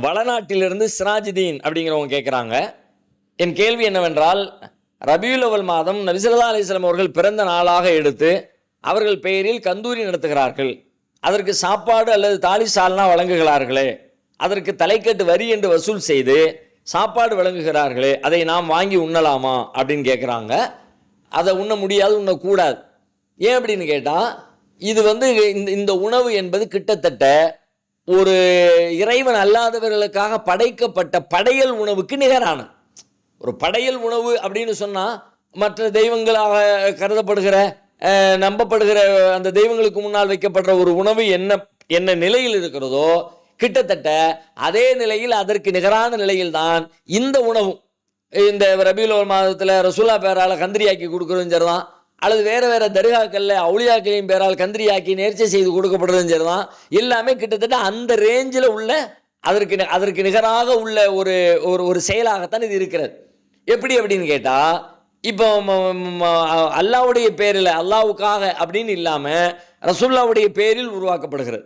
வளநாட்டிலிருந்து சிராஜுதீன் அப்படிங்கிறவங்க கேட்குறாங்க, என் கேள்வி என்னவென்றால், ரபியுல் அவல் மாதம் நபி ஸல்லல்லாஹு அலைஹி வஸல்லம் அவர்கள் பிறந்த நாளாக எடுத்து அவர்கள் பெயரில் கந்தூரி நடத்துகிறார்கள். அதற்கு சாப்பாடு அல்லது தாலி சால்னா வழங்குகிறார்களே, அதற்கு தலைக்கட்டு வரி என்று வசூல் செய்து சாப்பாடு வழங்குகிறார்களே, அதை நாம் வாங்கி உண்ணலாமா அப்படின்னு கேட்குறாங்க. அதை உண்ண முடியாது, உண்ணக்கூடாது. ஏன் அப்படின்னு கேட்டால், இது இந்த உணவு என்பது கிட்டத்தட்ட ஒரு இறைவன் அல்லாதவர்களுக்காக படைக்கப்பட்ட படையல் உணவுக்கு நிகரான ஒரு படையல் உணவு அப்படின்னு சொன்னால், மற்ற தெய்வங்களாக கருதப்படுகிற நம்பப்படுகிற அந்த தெய்வங்களுக்கு முன்னால் வைக்கப்படுற ஒரு உணவு என்ன நிலையில் இருக்கிறதோ, கிட்டத்தட்ட அதே நிலையில் அதற்கு நிகரான நிலையில் தான் இந்த உணவும். இந்த ரபியுல் அவல் மாதத்தில் ரசூலா பேரால் கந்திரியாக்கி கொடுக்குறதும் சரிதான், அல்லது வேறு வேறு தர்காக்களில் அவுளியாக்களின் பேரால் கந்திரியாக்கி நேர்ச்சை செய்து கொடுக்கப்படுறதும் சரிதான். எல்லாமே கிட்டத்தட்ட அந்த ரேஞ்சில் உள்ள அதற்கு நிகராக உள்ள ஒரு ஒரு செயலாகத்தான் இது இருக்கிறது. எப்படி அப்படின்னு கேட்டால், இப்போ அல்லாவுடைய பேரில் அல்லாவுக்காக அப்படின்னு இல்லாமல் ரசூலுல்லாவுடைய பேரில் உருவாக்கப்படுகிறது.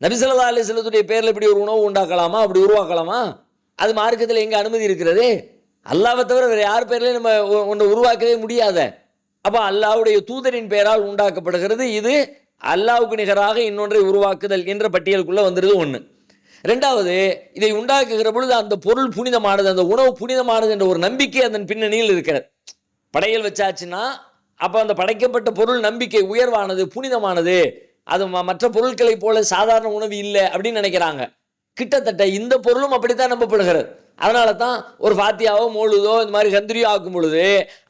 நபி ஸல்லல்லாஹு அலைஹி வஸல்லத்துடைய பேரில் இப்படி ஒரு உணவு உண்டாக்கலாமா, அப்படி உருவாக்கலாமா? அது மார்க்கத்தில் எங்கே அனுமதி இருக்கிறது? அல்லாவை தவிர வேறு யார் பேர்லையும் நம்ம ஒன்று உருவாக்கவே முடியாத. அப்போ அல்லாவுடைய தூதரின் பெயரால் உண்டாக்கப்படுகிறது. இது அல்லாவுக்கு நிகராக இன்னொன்றை உருவாக்குதல் என்ற பட்டியலுக்குள்ளே வந்துடுது ஒன்று. ரெண்டாவது, இதை உண்டாக்குகிற பொழுது அந்த பொருள் புனிதமானது, அந்த உணவு புனிதமானது என்ற ஒரு நம்பிக்கை அதன் பின்னணியில் இருக்கிறது. படையல் வச்சாச்சுன்னா அப்போ அந்த படைக்கப்பட்ட பொருள் நம்பிக்கை உயர்வானது, புனிதமானது, அது மற்ற பொருட்களை போல சாதாரண உணவு இல்லை அப்படின்னு நினைக்கிறாங்க. கிட்டத்தட்ட இந்த பொருளும் அப்படித்தான் நம்பப்படுகிறது. அதனால தான் ஒரு ஃபாத்தியாவோ மௌலூதோ இந்த மாதிரி கந்திரியோ ஆக்கும் பொழுது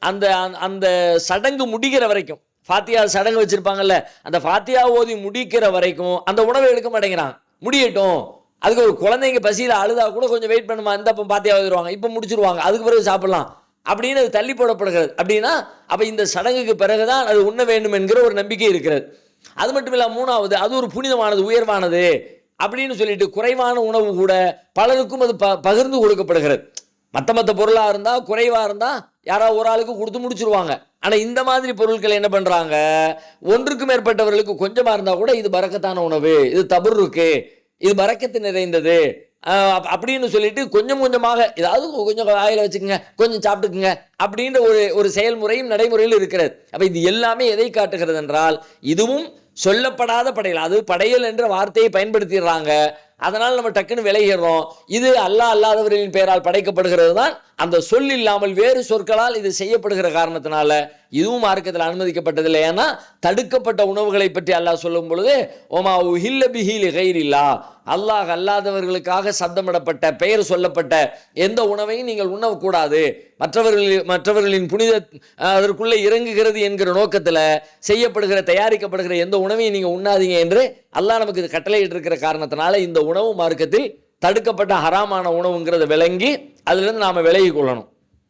அந்த அந்த சடங்கு முடிகிற வரைக்கும், ஃபாத்தியா சடங்கு வச்சுருப்பாங்கல்ல, அந்த ஃபாத்தியா ஓதி முடிக்கிற வரைக்கும் அந்த உணவை எடுக்க மாட்டேங்கிறாங்க. முடியட்டும், அதுக்கு ஒரு குழந்தைங்க பசியில் அழுதா கூட கொஞ்சம் வெயிட் பண்ணுமா, இந்த அப்போ ஃபாத்தியா ஓதிடுவாங்க, இப்போ முடிச்சிருவாங்க, அதுக்கு பிறகு சாப்பிடலாம் அப்படின்னு அது தள்ளி போடப்படுகிறது. அப்படின்னா அப்போ இந்த சடங்குக்கு பிறகுதான் அது உண்ண வேண்டும் என்கிற ஒரு நம்பிக்கை இருக்கிறது. அது மட்டும் இல்லை, மூணாவது, அது ஒரு புனிதமானது, உயர்வானது அப்படின்னு சொல்லிட்டு குறைவான உணவு கூட பலருக்கும் அது பகிர்ந்து கொடுக்கப்படுகிறது. மற்ற பொருளாக இருந்தால், குறைவாக இருந்தால் யாராவது ஒரு ஆளுக்கு கொடுத்து முடிச்சிருவாங்க. ஆனால் இந்த மாதிரி பொருட்கள் என்ன பண்ணுறாங்க, ஒன்றுக்கு மேற்பட்டவர்களுக்கு கொஞ்சமாக இருந்தால் கூட இது பரக்கத்தான உணவு, இது தபுருக்கு, இது பரக்கத்து நிறைந்தது அப்படின்னு சொல்லிட்டு கொஞ்சம் கொஞ்சமாக ஏதாவது கொஞ்சம் வாயில வச்சுக்கோங்க, கொஞ்சம் சாப்பிட்டுக்குங்க அப்படின்ற ஒரு செயல்முறையும் நடைமுறையில் இருக்கிறது. அப்போ இது எல்லாமே எதை காட்டுகிறது என்றால், இதுவும் சொல்லப்படாத படையல். அது படையல் என்ற வார்த்தையை பயன்படுத்திடுறாங்க, அதனால் நம்ம டக்குன்னு விளைகிறோம். இது அல்லாதவர்களின் பெயரால் படைக்கப்படுகிறது தான். அந்த சொல் இல்லாமல் வேறு சொற்களால் இது செய்யப்படுகிற காரணத்தினால இதுவும் மார்க்கத்தில் அனுமதிக்கப்பட்டதில்லை. ஏன்னா தடுக்கப்பட்ட உணவுகளை பற்றி அல்லாஹ் சொல்லும் பொழுது, ஓமா உஹில்ல பிஹி லிகைரில்லா, அல்லாஹ் அல்லாதவர்களுக்காக சப்தமிடப்பட்ட பெயர் சொல்லப்பட்ட எந்த உணவையும் நீங்கள் உண்ணக்கூடாது, மற்றவர்களின் புனித அதற்குள்ளே இறங்குகிறது என்கிற நோக்கத்தில் செய்யப்படுகிற தயாரிக்கப்படுகிற எந்த உணவையும் நீங்கள் உண்ணாதீங்க என்று அல்லாஹ் நமக்கு இது கட்டளையிட்டு இருக்கிற காரணத்தினால இந்த உணவு மார்க்கத்தில் தடுக்கப்பட்ட ஹராமான உணவுங்கிறத விளங்கி அதிலிருந்து நாம் விலகி கொள்ளணும்.